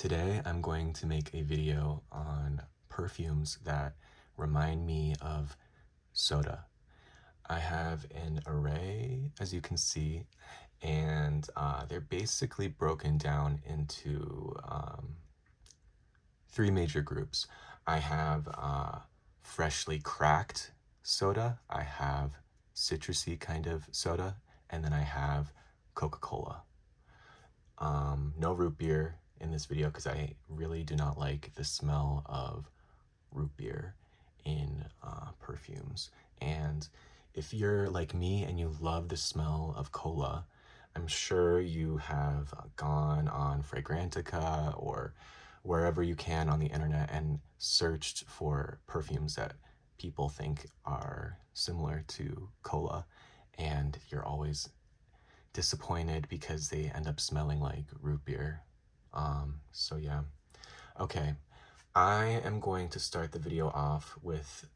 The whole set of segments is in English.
Today I'm going to make a video on perfumes that remind me of soda. I have an array, as you can see, and they're basically broken down into three major groups. I have freshly cracked soda, I have citrusy kind of soda, and then I have Coca-Cola. No root beer in this video because I really do not like the smell of root beer in perfumes. And if you're like me and you love the smell of cola, I'm sure you have gone on Fragrantica or wherever you can on the internet and searched for perfumes that people think are similar to cola, and you're always disappointed because they end up smelling like root beer. So yeah. Okay, I am going to start the video off with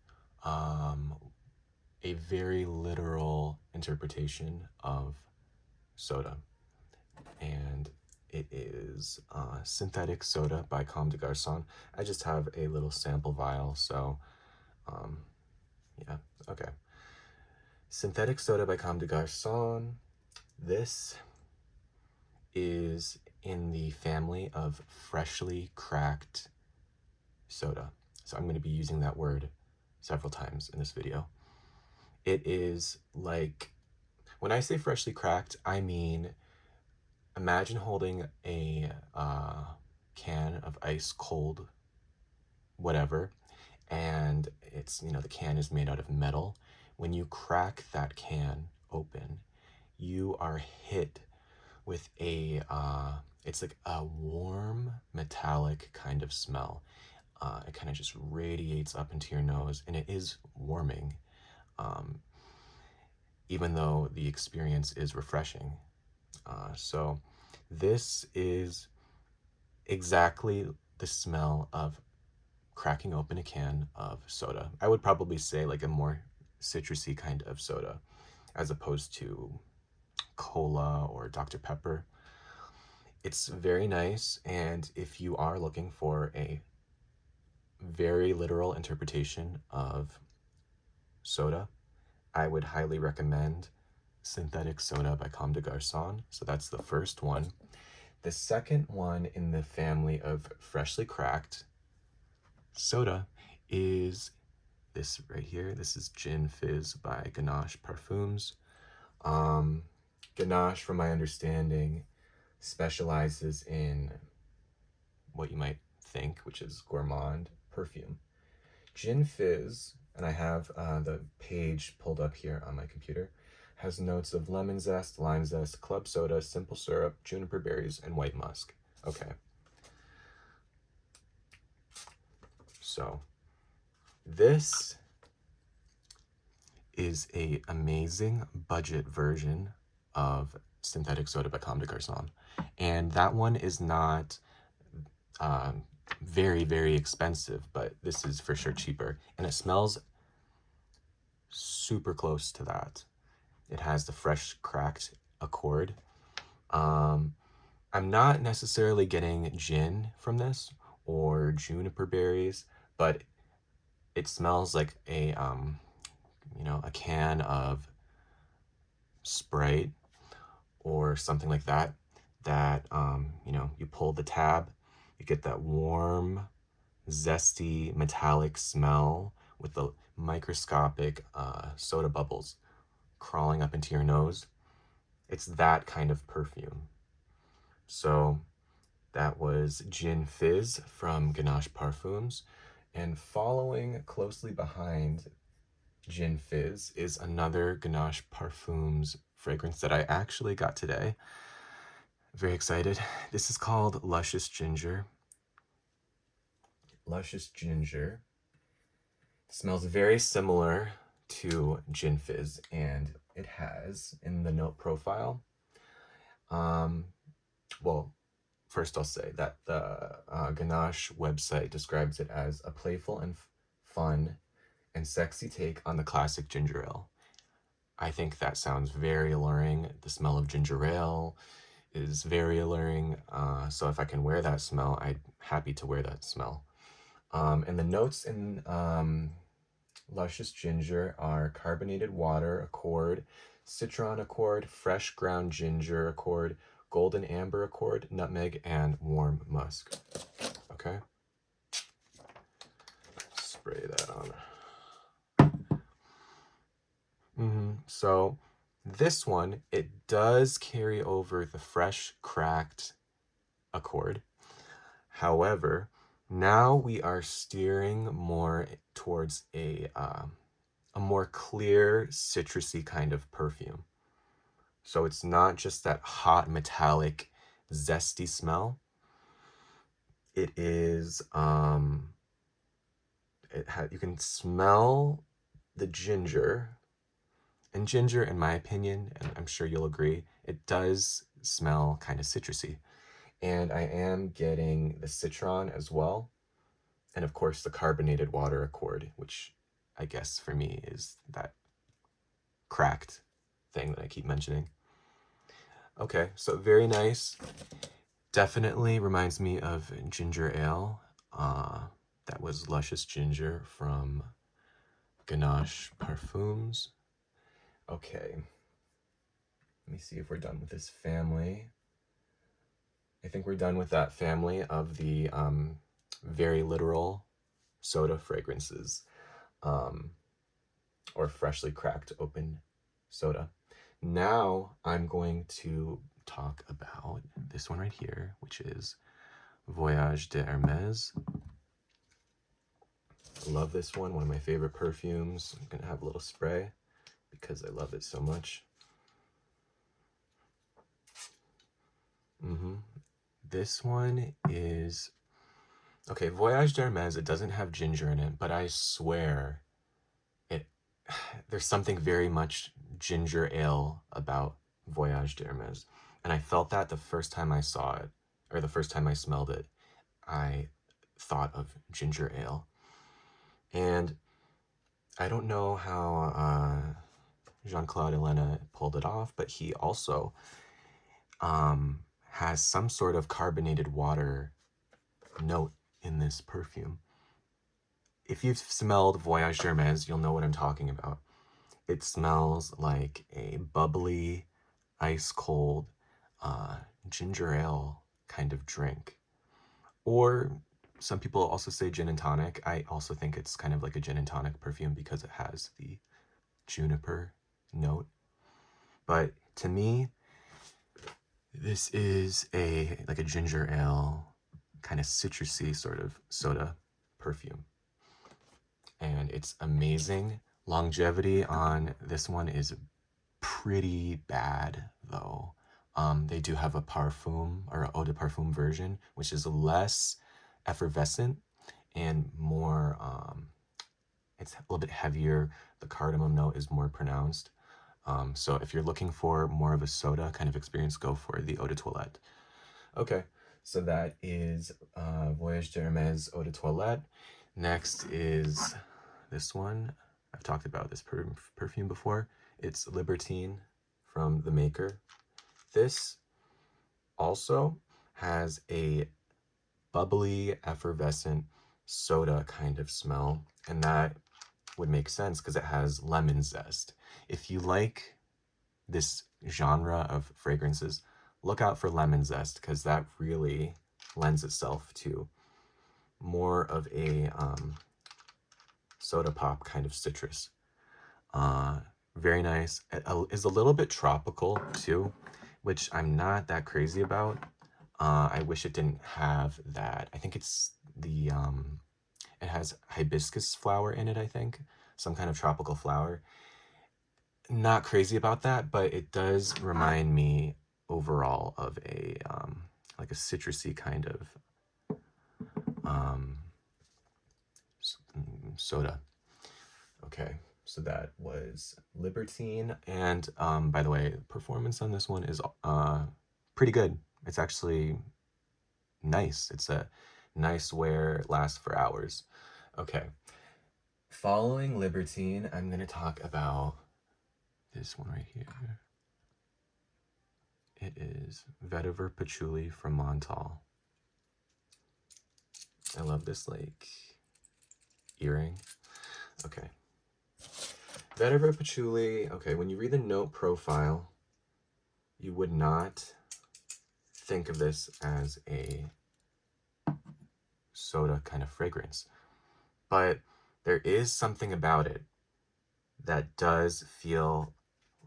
a very literal interpretation of soda, and it is Synthetic Soda by Comme des Garcons. I just have a little sample vial, so yeah, okay. Synthetic Soda by Comme des Garcons. This is in the family of freshly cracked soda. So I'm going to be using that word several times in this video. It is like, when I say freshly cracked, I mean, imagine holding a can of ice cold whatever, and it's, you know, the can is made out of metal. When you crack that can open, you are hit with a, it's like a warm, metallic kind of smell. It kind of just radiates up into your nose, and it is warming, even though the experience is refreshing. So this is exactly the smell of cracking open a can of soda. I would probably say like a more citrusy kind of soda, as opposed to cola or Dr. Pepper. It's very nice, and if you are looking for a very literal interpretation of soda, I would highly recommend Synthetic Soda by Comme des Garcons. So that's the first one. The second one in the family of freshly cracked soda is this right here. This is Gin Fizz by Ganache Parfums. Ganache, from my understanding, specializes in what you might think, which is gourmand perfume. Gin Fizz, and I have the page pulled up here on my computer, has notes of lemon zest, lime zest, club soda, simple syrup, juniper berries, and white musk. Okay. So this is a amazing budget version of Synthetic Soda by Comme des Garcons, and that one is not very, very expensive, but this is for sure cheaper, and it smells super close to that. It has the fresh cracked accord. I'm not necessarily getting gin from this or juniper berries, but it smells like a you know, a can of Sprite or something like that, that you know, you pull the tab, you get that warm, zesty, metallic smell with the microscopic soda bubbles crawling up into your nose. It's that kind of perfume. So that was Gin Fizz from Ganache Parfums, and following closely behind Gin Fizz is another Ganache Parfums fragrance that I actually got today. Very excited. This is called Luscious Ginger. Luscious Ginger smells very similar to Gin Fizz, and it has in the note profile, well, first I'll say that the Ganache website describes it as a playful and fun and sexy take on the classic ginger ale. I think that sounds very alluring. The smell of ginger ale is very alluring. So if I can wear that smell, I'm happy to wear that smell. And the notes in Luscious Ginger are carbonated water accord, citron accord, fresh ground ginger accord, golden amber accord, nutmeg, and warm musk. Okay. Spray that on. So this one, it does carry over the fresh cracked accord. However, now we are steering more towards a more clear, citrusy kind of perfume. So it's not just that hot, metallic, zesty smell. It is, you can smell the ginger. And ginger, in my opinion, and I'm sure you'll agree, it does smell kind of citrusy. And I am getting the citron as well. And of course, the carbonated water accord, which I guess for me is that cracked thing that I keep mentioning. Okay, so very nice. Definitely reminds me of ginger ale. That was Luscious Ginger from Ganache Parfums. Okay, let me see if we're done with this family. I think we're done with that family of the very literal soda fragrances, or freshly cracked open soda. Now I'm going to talk about this one right here, which is Voyage de Hermes. I love this one of my favorite perfumes. I'm gonna have a little spray because I love it so much. This one is, okay, Voyage de Hermes, it doesn't have ginger in it, but I swear there's something very much ginger ale about Voyage de Hermes. And I felt that the first time I saw it, or the first time I smelled it, I thought of ginger ale. And I don't know how Jean-Claude Elena pulled it off, but he also has some sort of carbonated water note in this perfume. If you've smelled Voyage de Hermes, you'll know what I'm talking about. It smells like a bubbly, ice-cold ginger ale kind of drink. Or some people also say gin and tonic. I also think it's kind of like a gin and tonic perfume because it has the juniper note. But to me, this is like a ginger ale, kind of citrusy sort of soda perfume. And it's amazing. Longevity on this one is pretty bad, though. They do have a parfum or eau de parfum version, which is less effervescent and more, it's a little bit heavier. The cardamom note is more pronounced. So if you're looking for more of a soda kind of experience, go for the eau de toilette. Okay, so that is Voyage de Hermes eau de toilette. Next is this one. I've talked about this perfume before. It's Libertine from the maker. This also has a bubbly, effervescent soda kind of smell, and that would make sense because it has lemon zest. If you like this genre of fragrances, look out for lemon zest because that really lends itself to more of a soda pop kind of citrus. Very nice. It is a little bit tropical too, which I'm not that crazy about. I wish it didn't have that. I think it's the, it has hibiscus flower in it, I think. Some kind of tropical flower. Not crazy about that, but it does remind me overall of a, like a citrusy kind of soda. Okay, so that was Libertine, and by the way, performance on this one is pretty good. It's actually nice. It's a nice wear, lasts for hours. Okay, following Libertine, I'm gonna talk about this one right here. It is Vetiver Patchouli from Montale. I love this like earring. Okay. Vetiver Patchouli. Okay, when you read the note profile, you would not think of this as a soda kind of fragrance, but there is something about it that does feel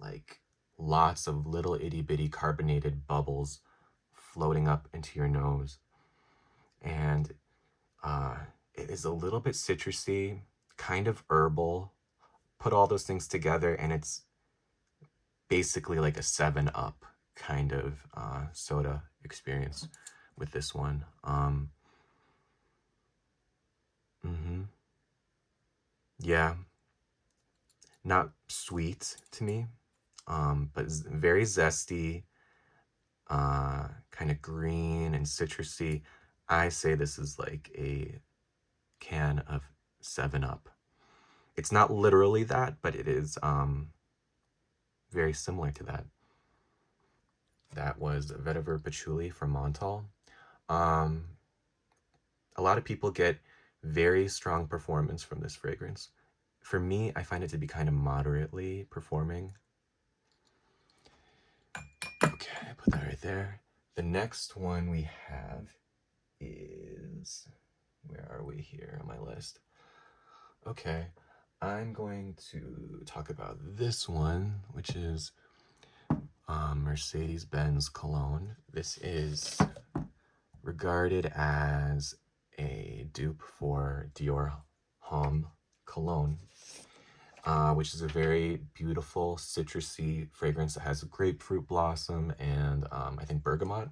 like lots of little itty bitty carbonated bubbles floating up into your nose. And it is a little bit citrusy, kind of herbal. Put all those things together, and it's basically like a 7-Up kind of soda experience with this one. Yeah, not sweet to me, but very zesty, kind of green and citrusy. I say this is like a can of 7-Up. It's not literally that, but it is very similar to that. That was Vetiver Patchouli from Montale. A lot of people get very strong performance from this fragrance. For me, I find it to be kind of moderately performing. Okay, I put that right there. The next one we have is, where are we here on my list? Okay, I'm going to talk about this one, which is Mercedes-Benz Cologne. This is regarded as a dupe for Dior Homme Cologne, which is a very beautiful citrusy fragrance that has grapefruit blossom and I think bergamot.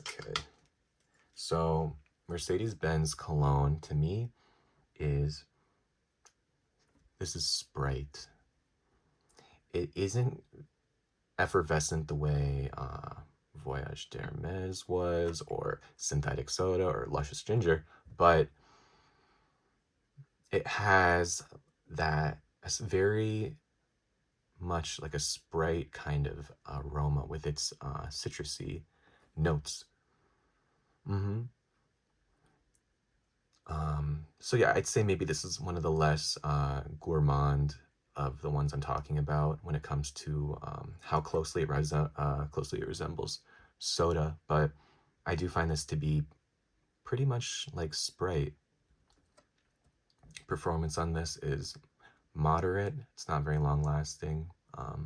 Okay, so Mercedes-Benz Cologne to me is, this is Sprite. It isn't effervescent the way Voyage de Hermes was, or Synthetic Soda, or Luscious Ginger, but it has that very much like a Sprite kind of aroma with its citrusy notes. So yeah, I'd say maybe this is one of the less gourmand of the ones I'm talking about when it comes to how closely it resembles soda, but I do find this to be pretty much like Sprite. Performance on this is moderate. It's not very long lasting,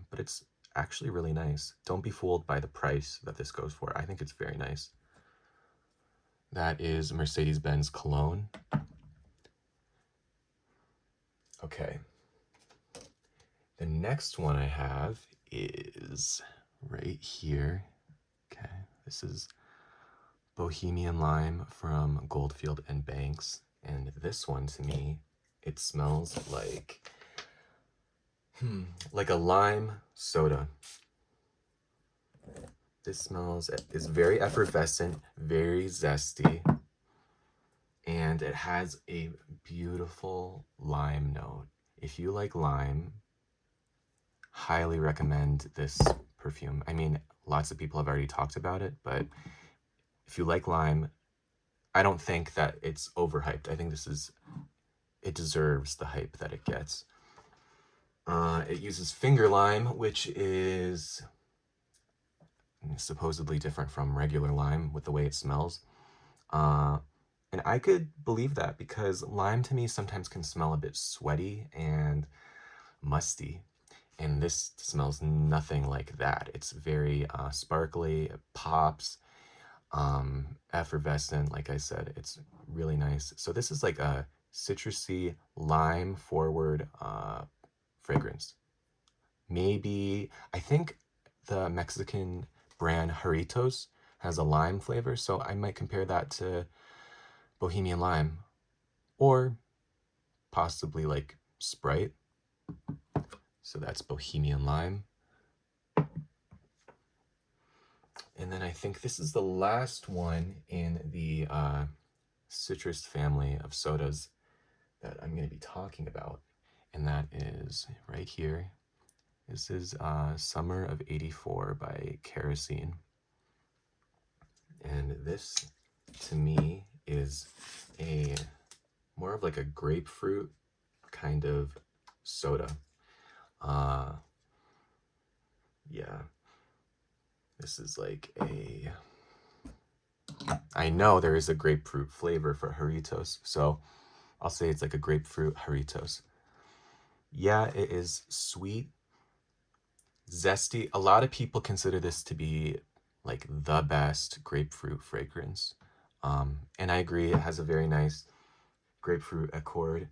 but it's actually really nice. Don't be fooled by the price that this goes for. I think it's very nice. That is Mercedes-Benz Cologne. Okay. The next one I have is right here. Okay, this is Bohemian Lime from Goldfield and Banks. And this one, to me, it smells like a lime soda. This is very effervescent, very zesty, and it has a beautiful lime note. If you like lime, highly recommend this perfume. I mean, lots of people have already talked about it, but if you like lime, I don't think that it's overhyped. I think it deserves the hype that it gets. It uses finger lime, which is supposedly different from regular lime with the way it smells. And I could believe that because lime to me sometimes can smell a bit sweaty and musty. And this smells nothing like that. It's very sparkly, it pops, effervescent, like I said. It's really nice. So this is like a citrusy, lime-forward fragrance. Maybe, I think the Mexican brand Jarritos has a lime flavor, so I might compare that to Bohemian Lime, or possibly like Sprite. So that's Bohemian Lime. And then I think this is the last one in the citrus family of sodas that I'm going to be talking about. And that is right here. This is Summer of '84 by Kerosene. And this, to me, is a more of like a grapefruit kind of soda. Yeah, this is like a, I know there is a grapefruit flavor for Jarritos, so I'll say it's like a grapefruit Jarritos. Yeah, it is sweet, zesty. A lot of people consider this to be like the best grapefruit fragrance. And I agree, it has a very nice grapefruit accord.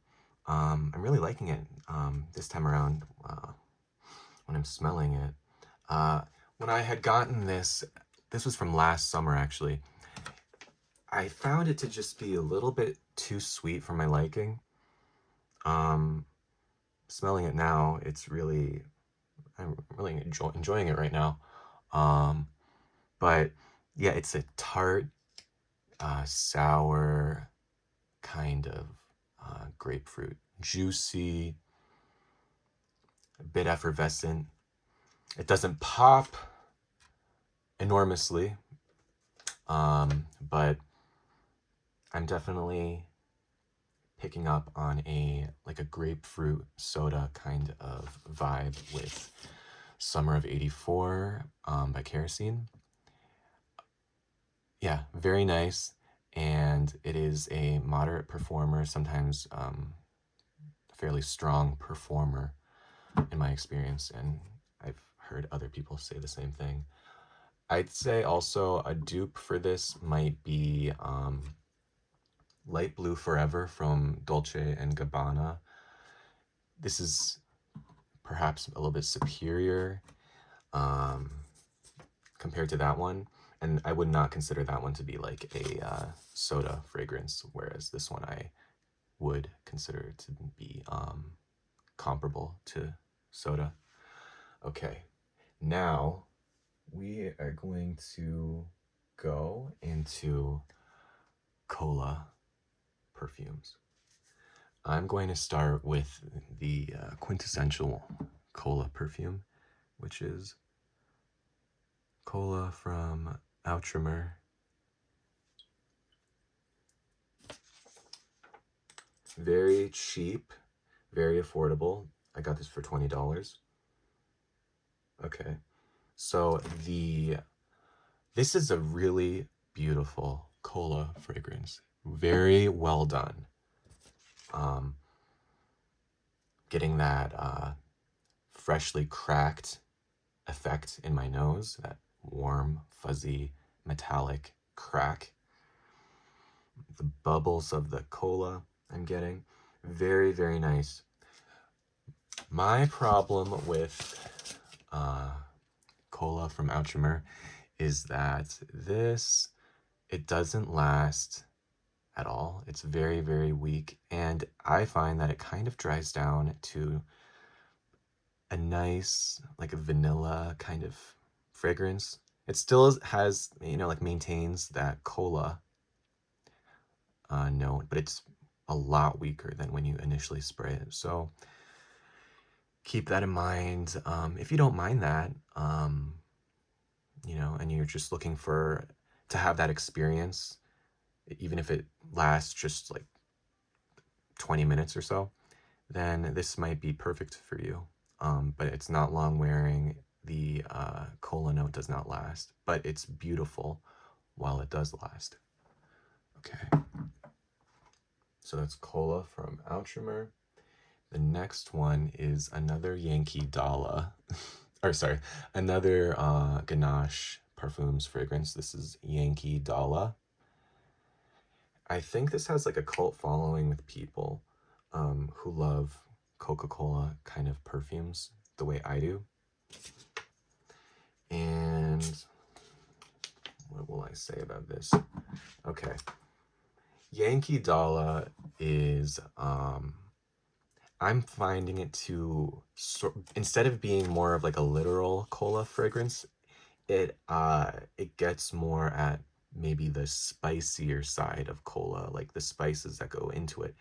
I'm really liking it this time around when I'm smelling it. When I had gotten this, this was from last summer actually, I found it to just be a little bit too sweet for my liking. Smelling it now, I'm really enjoying it right now. But yeah, it's a tart, sour kind of grapefruit. Juicy, a bit effervescent. It doesn't pop enormously, but I'm definitely picking up on a grapefruit soda kind of vibe with Summer of '84 by Kerosene. Yeah, very nice, and it is a moderate performer, sometimes a fairly strong performer in my experience, and I've heard other people say the same thing. I'd say also a dupe for this might be Light Blue Forever from Dolce & Gabbana. This is perhaps a little bit superior compared to that one, and I would not consider that one to be like a soda fragrance, whereas this one I would consider to be comparable to soda. Okay, now we are going to go into cola perfumes. I'm going to start with the quintessential cola perfume, which is cola from Outremer. Very cheap, very affordable. I got this for $20. Okay, so this is a really beautiful cola fragrance. Very well done. Getting that freshly cracked effect in my nose, that warm, fuzzy, metallic crack. The bubbles of the cola I'm getting. Very, very nice. My problem with cola from Outremer is that it doesn't last at all. It's very, very weak, and I find that it kind of dries down to a nice, like a vanilla kind of fragrance. It still has, maintains that cola note, but it's a lot weaker than when you initially spray it. So keep that in mind. If you don't mind that, and you're just looking to have that experience, even if it lasts just like 20 minutes or so, then this might be perfect for you. But it's not long wearing. The cola note does not last, but it's beautiful while it does last. Okay. So that's cola from Outremer. The next one is another Yankee Dolla, or sorry, another Ganache Parfums fragrance. This is Yankee Dolla. I think this has like a cult following with people who love Coca-Cola kind of perfumes the way I do. And what will I say about this? Okay. Yankee Dolla is I'm finding it to instead of being more of like a literal cola fragrance, it gets more at maybe the spicier side of cola, like the spices that go into it.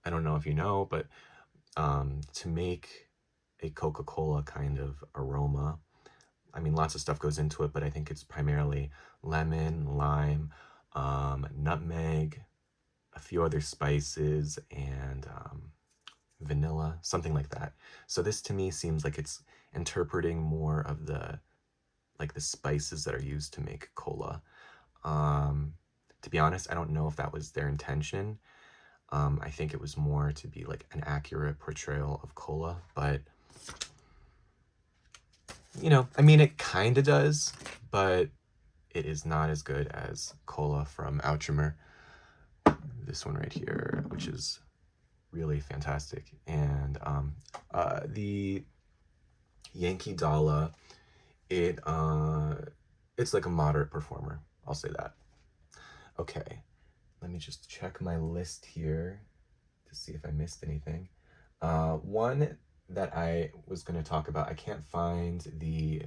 I don't know if you know, but to make a Coca-Cola kind of aroma. I mean, lots of stuff goes into it, but I think it's primarily lemon, lime, nutmeg, a few other spices, and vanilla, something like that. So this to me seems like it's interpreting more of the spices that are used to make cola. To be honest, I don't know if that was their intention. I think it was more to be like an accurate portrayal of cola, but you know, I mean, it kind of does, but it is not as good as cola from Outremer. This one right here, which is really fantastic. And the Yankee Dolla, it's like a moderate performer. I'll say that. Okay, let me just check my list here to see if I missed anything. One that I was going to talk about, I can't find the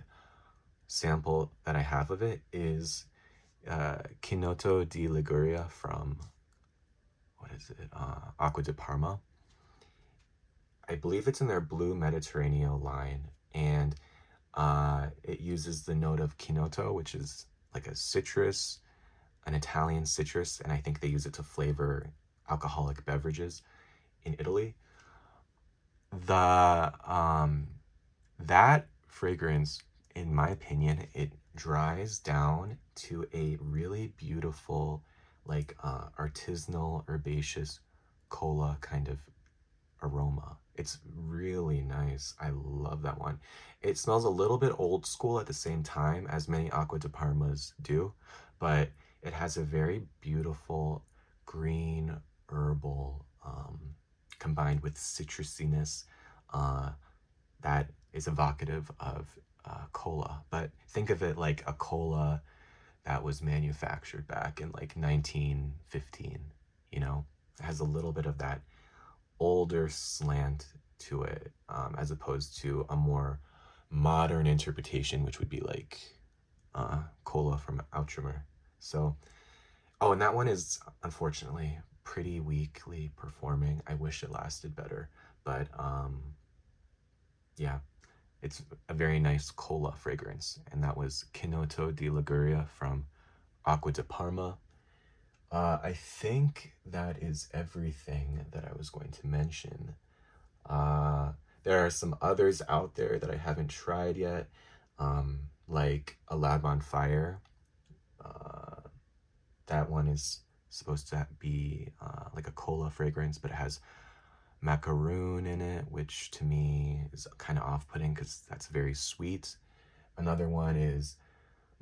sample that I have of it, is Chinotto di Liguria from, what is it, Aqua di Parma. I believe it's in their Blue Mediterranean line, and it uses the note of Chinotto, which is like a citrus, an Italian citrus, and I think they use it to flavor alcoholic beverages in Italy. That fragrance, in my opinion, it dries down to a really beautiful, like artisanal, herbaceous cola kind of aroma. It's really nice. I love that one. It smells a little bit old school at the same time, as many Aqua di Parmas do, but it has a very beautiful green herbal combined with citrusiness that is evocative of cola. But think of it like a cola that was manufactured back in like 1915, you know? It has a little bit of that older slant to it, as opposed to a more modern interpretation, which would be like cola from Outremer. So, oh, and that one is unfortunately pretty weakly performing. I wish it lasted better, but yeah, it's a very nice cola fragrance, and that was Chinotto di Liguria from Aqua di Parma. I think that is everything that I was going to mention. There are some others out there that I haven't tried yet, like a Lab on Fire. That one is supposed to be like a cola fragrance, but it has macaroon in it, which to me is kind of off-putting because that's very sweet. Another one is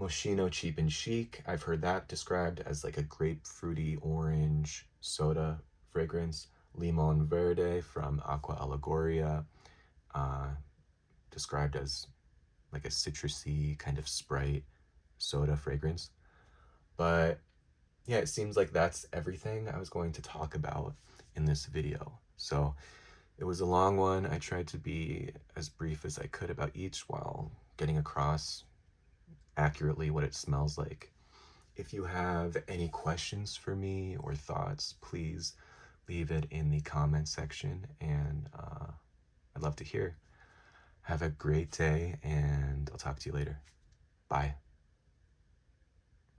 Moschino Cheap and Chic. I've heard that described as like a grapefruity orange soda fragrance. Limon Verde from Aqua Allegoria, described as like a citrusy kind of Sprite soda fragrance. But yeah, it seems like that's everything I was going to talk about in this video. So it was a long one. I tried to be as brief as I could about each while getting across accurately what it smells like. If you have any questions for me or thoughts, please leave it in the comment section, and I'd love to hear. Have a great day, and I'll talk to you later. Bye.